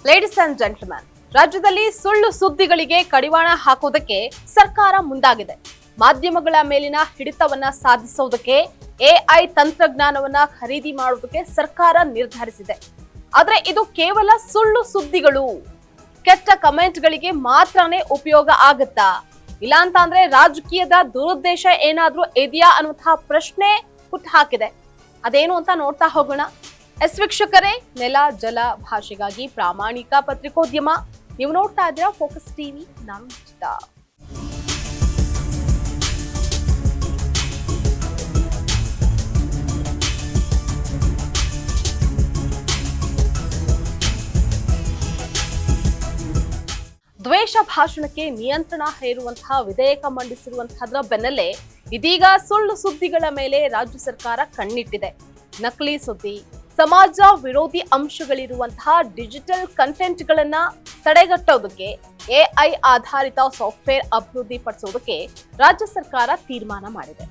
Ladies and gentleman, ರಾಜ್ಯದಲ್ಲಿ ಸುಳ್ಳು ಸುದ್ದಿಗಳಿಗೆ ಕಡಿವಾಣ ಹಾಕೋದಕ್ಕೆ ಸರ್ಕಾರ ಮುಂದಾಗಿದೆ. ಮಾಧ್ಯಮಗಳ ಮೇಲಿನ ಹಿಡಿತವನ್ನ ಸಾಧಿಸೋದಕ್ಕೆ ಎಐ ತಂತ್ರಜ್ಞಾನವನ್ನ ಖರೀದಿ ಮಾಡೋದಕ್ಕೆ ಸರ್ಕಾರ ನಿರ್ಧರಿಸಿದೆ. ಆದ್ರೆ ಇದು ಕೇವಲ ಸುಳ್ಳು ಸುದ್ದಿಗಳು, ಕೆಟ್ಟ ಕಮೆಂಟ್ಗಳಿಗೆ ಮಾತ್ರನೇ ಉಪಯೋಗ ಆಗುತ್ತಾ, ಇಲ್ಲ ಅಂತ ಅಂದ್ರೆ ರಾಜಕೀಯದ ದುರುದ್ದೇಶ ಏನಾದ್ರೂ ಇದೆಯಾ ಅನ್ನುವಂತಹ ಪ್ರಶ್ನೆ ಹುಟ್ಟುಹಾಕಿದೆ. ಅದೇನು ಅಂತ ನೋಡ್ತಾ ಹೋಗೋಣ. ವೀಕ್ಷಕರೇ, ನೆಲ ಜಲ ಭಾಷೆಗಾಗಿ ಪ್ರಾಮಾಣಿಕ ಪತ್ರಿಕೋದ್ಯಮ. ನೀವು ನೋಡ್ತಾ ಇದ್ದೀರಾ ಫೋಕಸ್ ಟಿವಿ. ನಾನು ನಿಶ್ಚಿತ. ದ್ವೇಷ ಭಾಷಣಕ್ಕೆ ನಿಯಂತ್ರಣ ಹೇರುವಂತಹ ವಿಧೇಯಕ ಮಂಡಿಸಿರುವಂತಹದ್ರ ಬೆನ್ನಲ್ಲೇ ಇದೀಗ ಸುಳ್ಳು ಸುದ್ದಿಗಳ ಮೇಲೆ ರಾಜ್ಯ ಸರ್ಕಾರ ಕಣ್ಣಿಟ್ಟಿದೆ. ನಕಲಿ ಸುದ್ದಿ, ಸಮಾಜ ವಿರೋಧಿ ಅಂಶಗಳಿರುವಂತಹ ಡಿಜಿಟಲ್ ಕಂಟೆಂಟ್ಗಳನ್ನ ತಡೆಗಟ್ಟೋದಕ್ಕೆ ಎಐ ಆಧಾರಿತ ಸಾಫ್ಟ್ವೇರ್ ಅಭಿವೃದ್ಧಿ ಪಡಿಸೋದಕ್ಕೆ ರಾಜ್ಯ ಸರ್ಕಾರ ತೀರ್ಮಾನ ಮಾಡಿದೆ.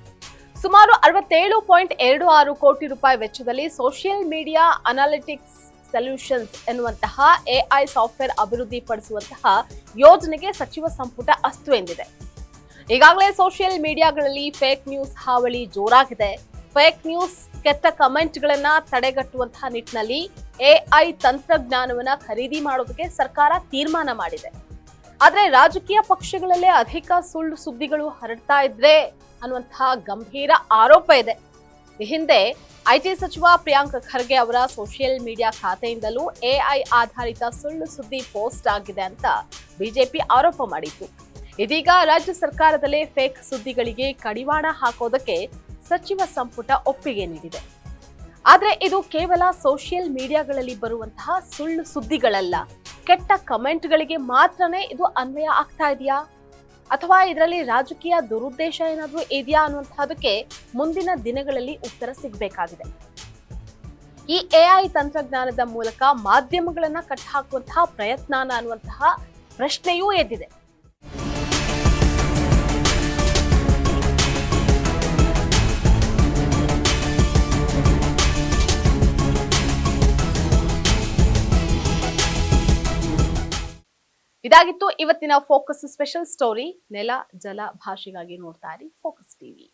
ಸುಮಾರು 67.26 ಕೋಟಿ ರೂಪಾಯಿ ವೆಚ್ಚದಲ್ಲಿ ಸೋಷಿಯಲ್ ಮೀಡಿಯಾ ಅನಾಲಿಟಿಕ್ಸ್ ಸೊಲ್ಯೂಷನ್ಸ್ ಎನ್ನುವಂತಹ ಎಐ ಸಾಫ್ಟ್ವೇರ್ ಅಭಿವೃದ್ಧಿ ಪಡಿಸುವಂತಹ ಯೋಜನೆಗೆ ಸಚಿವ ಸಂಪುಟ ಅಸ್ತು ಎಂದಿದೆ. ಈಗಾಗಲೇ ಸೋಷಿಯಲ್ ಮೀಡಿಯಾಗಳಲ್ಲಿ ಫೇಕ್ ನ್ಯೂಸ್ ಹಾವಳಿ ಜೋರಾಗಿದೆ. ಫೇಕ್ ನ್ಯೂಸ್, ಕೆಟ್ಟ ಕಮೆಂಟ್ಗಳನ್ನ ತಡೆಗಟ್ಟುವಂತಹ ನಿಟ್ಟಿನಲ್ಲಿ ಎಐ ತಂತ್ರಜ್ಞಾನವನ್ನ ಖರೀದಿ ಮಾಡೋದಕ್ಕೆ ಸರ್ಕಾರ ತೀರ್ಮಾನ ಮಾಡಿದೆ. ಆದ್ರೆ ರಾಜಕೀಯ ಪಕ್ಷಗಳಲ್ಲೇ ಅಧಿಕ ಸುಳ್ಳು ಸುದ್ದಿಗಳು ಹರಡ್ತಾ ಇದ್ರೆ ಅನ್ನುವಂತಹ ಗಂಭೀರ ಆರೋಪ ಇದೆ. ಈ ಹಿಂದೆ ಐಟಿ ಸಚಿವ ಪ್ರಿಯಾಂಕ್ ಖರ್ಗೆ ಅವರ ಸೋಷಿಯಲ್ ಮೀಡಿಯಾ ಖಾತೆಯಿಂದಲೂ ಎಐ ಆಧಾರಿತ ಸುಳ್ಳು ಸುದ್ದಿ ಪೋಸ್ಟ್ ಆಗಿದೆ ಅಂತ ಬಿಜೆಪಿ ಆರೋಪ ಮಾಡಿತ್ತು. ಇದೀಗ ರಾಜ್ಯ ಸರ್ಕಾರದಲ್ಲೇ ಫೇಕ್ ಸುದ್ದಿಗಳಿಗೆ ಕಡಿವಾಣ ಹಾಕೋದಕ್ಕೆ ಸಚಿವ ಸಂಪುಟ ಒಪ್ಪಿಗೆ ನೀಡಿದೆ. ಆದ್ರೆ ಇದು ಕೇವಲ ಸೋಷಿಯಲ್ ಮೀಡಿಯಾಗಳಲ್ಲಿ ಬರುವಂತಹ ಸುಳ್ಳು ಸುದ್ದಿಗಳಲ್ಲ, ಕೆಟ್ಟ ಕಮೆಂಟ್ಗಳಿಗೆ ಮಾತ್ರನೇ ಇದು ಅನ್ವಯ ಆಗ್ತಾ ಇದೆಯಾ, ಅಥವಾ ಇದರಲ್ಲಿ ರಾಜಕೀಯ ದುರುದ್ದೇಶ ಏನಾದ್ರೂ ಇದೆಯಾ ಅನ್ನುವಂತಹದಕ್ಕೆ ಮುಂದಿನ ದಿನಗಳಲ್ಲಿ ಉತ್ತರ ಸಿಗಬೇಕಾಗಿದೆ. ಈ ಎಐ ತಂತ್ರಜ್ಞಾನದ ಮೂಲಕ ಮಾಧ್ಯಮಗಳನ್ನ ಕಟ್ಟಹಾಕುವಂತಹ ಪ್ರಯತ್ನ ಅನ್ನುವಂತಹ ಪ್ರಶ್ನೆಯೂ ಎದ್ದಿದೆ. ಇದಾಗಿತ್ತು ಇವತ್ತಿನ ಫೋಕಸ್ ಸ್ಪೆಷಲ್ ಸ್ಟೋರಿ. ನೆಲ ಜಲ ಭಾಷೆಗಾಗಿ ನೋಡ್ತಾ ಇರಿ ಫೋಕಸ್ ಟಿವಿ.